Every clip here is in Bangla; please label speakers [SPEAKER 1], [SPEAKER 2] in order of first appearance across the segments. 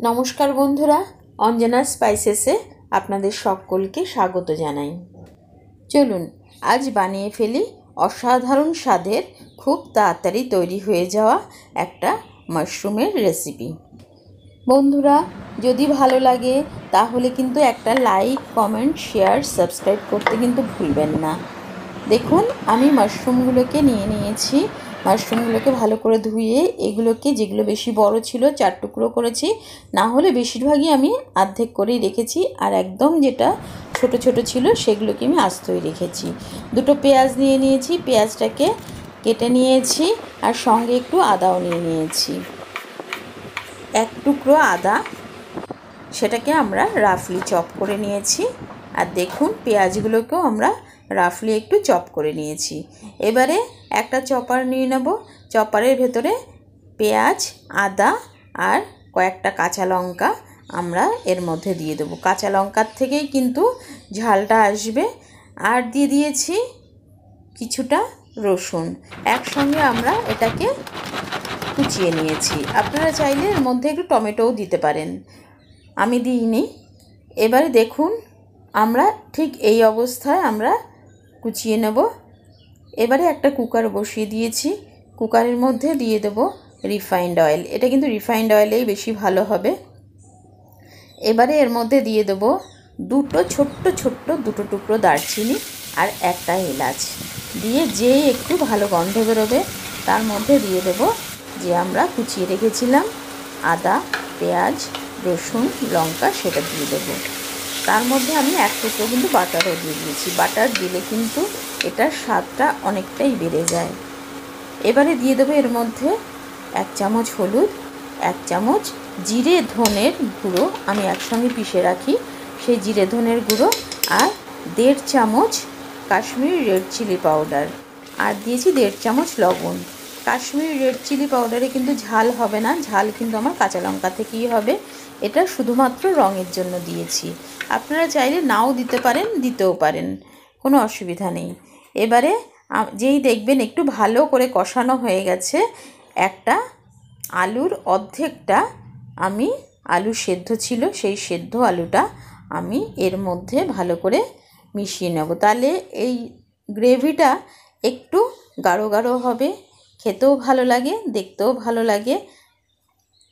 [SPEAKER 1] নমস্কার বন্ধুরা, অঞ্জনা স্পাইসেসে আপনাদের সকলকে স্বাগত জানাই। চলুন আজ বানিয়ে ফেলি অসাধারণ স্বাদের, খুব তাড়াতাড়ি তৈরি হয়ে যাওয়া একটা মাশরুমের রেসিপি। বন্ধুরা, যদি ভালো লাগে তাহলে কিন্তু একটা লাইক, কমেন্ট, শেয়ার, সাবস্ক্রাইব করতে কিন্তু ভুলবেন না। দেখুন, আমি মাশরুমগুলোকে নিয়ে নিয়েছি। মাশরুমগুলোকে ভালো করে ধুয়ে এগুলোকে, যেগুলো বেশি বড় ছিল 4 টুকরো করেছি, না হলে বেশিরভাগই আমি অর্ধেক করেই রেখেছি, আর একদম যেটা ছোট ছোট ছিল সেগুলোকে আমি আস্তই রেখেছি। দুটো পেঁয়াজ নিয়ে নিয়েছি, পেঁয়াজটাকে কেটে নিয়েছি, আর সঙ্গে একটু আদাও নিয়ে নিয়েছি। 1 টুকরো আদা, সেটাকে আমরা রাফলি চপ করে নিয়েছি। আর দেখুন, পেঁয়াজগুলোকেও আমরা রাফলি একটু চপ করে নিয়েছি। এবারে একটা চপার নিয়ে নেব। চপারের ভেতরে পেঁয়াজ, আদা আর কয়েকটা কাঁচা লঙ্কা আমরা এর মধ্যে দিয়ে দেবো। কাঁচা লঙ্কার থেকেই কিন্তু ঝালটা আসবে। আর দিয়ে দিয়েছি কিছুটা রসুন। একসঙ্গে আমরা এটাকে কুচিয়ে নিয়েছি। আপনারা চাইলে এর মধ্যে একটু টমেটোও দিতে পারেন, আমি দিইনি। এবারে দেখুন, আমরা ঠিক এই অবস্থায় আমরা কুচিয়ে নেব। এবারে একটা কুকার বসিয়ে দিয়েছি। কুকারের মধ্যে দিয়ে দেব রিফাইন্ড অয়েল। এটা কিন্তু রিফাইন্ড অয়েলেই বেশি ভালো হবে। এবারে এর মধ্যে দিয়ে দেব দুটো টুকরো দারচিনি আর একটা এলাচ দিয়ে, যেই একটু ভালো গন্ধ বেরোবে তার মধ্যে দিয়ে দেব যে আমরা কুচিয়ে রেখেছিলাম আদা, পেঁয়াজ, রসুন, লঙ্কা, সেটা দিয়ে দেবো। তার মধ্যে আমি 1 টুকরো কিন্তু বাটারও দিয়ে দিয়েছি। বাটার দিলে কিন্তু এটার স্বাদটা অনেকটাই বেড়ে যায়। এবারে দিয়ে দেবো এর মধ্যে 1 চামচ হলুদ, 1 চামচ জিরে ধনের গুঁড়ো, আমি একসঙ্গে পিষে রাখি সেই জিরে ধনের গুঁড়ো, আর 1.5 চামচ কাশ্মীরি রেড চিলি পাউডার, আর দিয়েছি 1.5 চামচ লবণ। কাশ্মীরি রেড চিলি পাউডারে কিন্তু ঝাল হবে না, ঝাল কিন্তু আমার কাঁচা লঙ্কা থেকেই হবে। এটা শুধুমাত্র রঙের জন্য দিয়েছি। আপনারা চাইলে নাও দিতে পারেন, দিতেও পারেন, কোনো অসুবিধা নেই। এবারে যেই দেখবেন একটু ভালো করে কষানো হয়ে গেছে, একটা আলুর অর্ধেকটা, আমি আলু সেদ্ধ ছিল সেই সেদ্ধ আলুটা আমি এর মধ্যে ভালো করে মিশিয়ে নেব। তাহলে এই গ্রেভিটা একটু গাঢ় গাঢ় হবে, খেতেও ভালো লাগে, দেখতেও ভালো লাগে।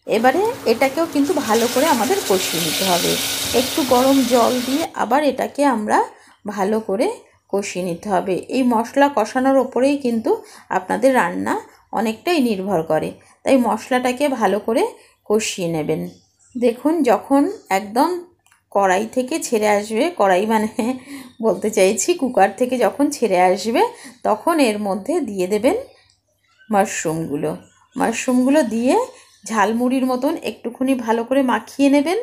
[SPEAKER 1] এবারে এটাকেও কিন্তু ভালো করে আমাদের কষিয়ে নিতে হবে। একটু গরম জল দিয়ে আবার এটাকে আমরা ভালো করে কষিয়ে নিতে হবে। এই মশলা কষানোর ওপরেই কিন্তু আপনাদের রান্না অনেকটাই নির্ভর করে, তাই মশলাটাকে ভালো করে কষিয়ে নেবেন। দেখুন, যখন একদম কড়াই থেকে ছেড়ে আসবে, কড়াই মানে বলতে চাইছি কুকার থেকে যখন ছেড়ে আসবে, তখন এর মধ্যে দিয়ে দেবেন মাশরুমগুলো দিয়ে ঝালমুড়ির মতন একটুখানি ভালো করে মাখিয়ে নেবেন।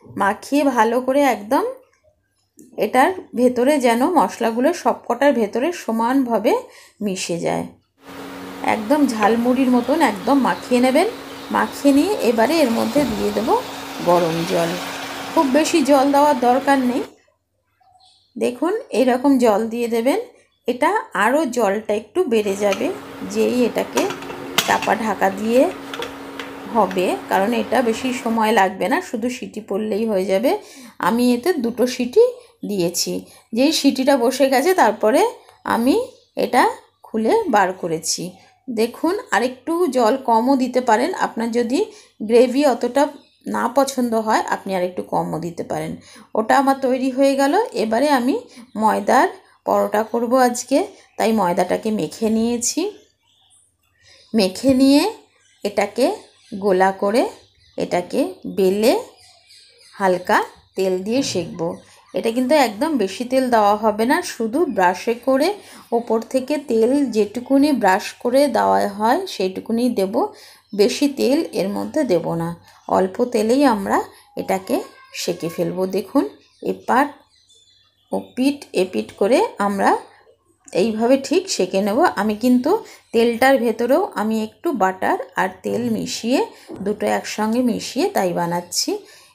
[SPEAKER 1] মাখিয়ে ভালো করে একদম এটার ভেতরে যেন মশলাগুলো সবকটার ভেতরে সমানভাবে মিশে যায়, একদম ঝালমুড়ির মতন একদম মাখিয়ে নেবেন। মাখিয়ে নিয়ে এবারে এর মধ্যে দিয়ে দেব গরম জল। খুব বেশি জল দেওয়ার দরকার নেই, দেখুন এইরকম জল দিয়ে দেবেন। এটা আরও জলটা একটু বেড়ে যাবে যেই এটাকে চাপা ঢাকা দিয়ে হবে, কারণ এটা বেশি সময় লাগবে না, শুধু সিটি পড়লেই হয়ে যাবে। আমি এতে 2টো সিটি দিয়েছি। যেই সিটিটা বসে গেছে তারপরে আমি এটা খুলে বার করেছি। দেখুন, আরেকটু জল কমও দিতে পারেন, আপনার যদি গ্রেভি অতটা না পছন্দ হয় আপনি আরেকটু কমও দিতে পারেন। ওটা আমার তৈরি হয়ে গেল। এবারে আমি ময়দার পরোটা করব আজকে, তাই ময়দাটাকে মেখে নিয়েছি। মেখে নিয়ে এটাকে গোলা করে এটাকে বেলে হালকা তেল দিয়ে সেঁকবো। এটা কিন্তু একদম বেশি তেল দেওয়া হবে না, শুধু ব্রাশে করে ওপর থেকে তেল যেটুকুনি ব্রাশ করে দেওয়া হয় সেইটুকুনি দেব, বেশি তেল এর মধ্যে দেব না। অল্প তেলেই আমরা এটাকে সেঁকে ফেলবো। দেখুন, এপাট ওপিট এপিট করে আমরা এইভাবে ঠিক সেঁকে নেব। আমি কিন্তু তেলটার ভেতরেও আমি একটু বাটার আর তেল মিশিয়ে, দুটো একসঙ্গে মিশিয়ে তাই বানাচ্ছি।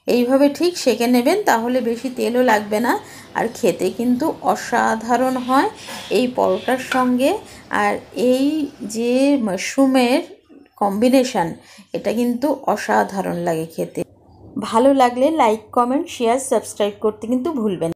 [SPEAKER 1] এইভাবে ঠিক সেঁকে নেবেন, তাহলে বেশি তেলও লাগবে না, আর খেতে কিন্তু অসাধারণ হয় এই পরোটার সঙ্গে। আর এই যে মাশরুমের কম্বিনেশান, এটা কিন্তু অসাধারণ লাগে খেতে। ভালো লাগলে লাইক, কমেন্ট, শেয়ার, সাবস্ক্রাইব করতে কিন্তু ভুলবেন না।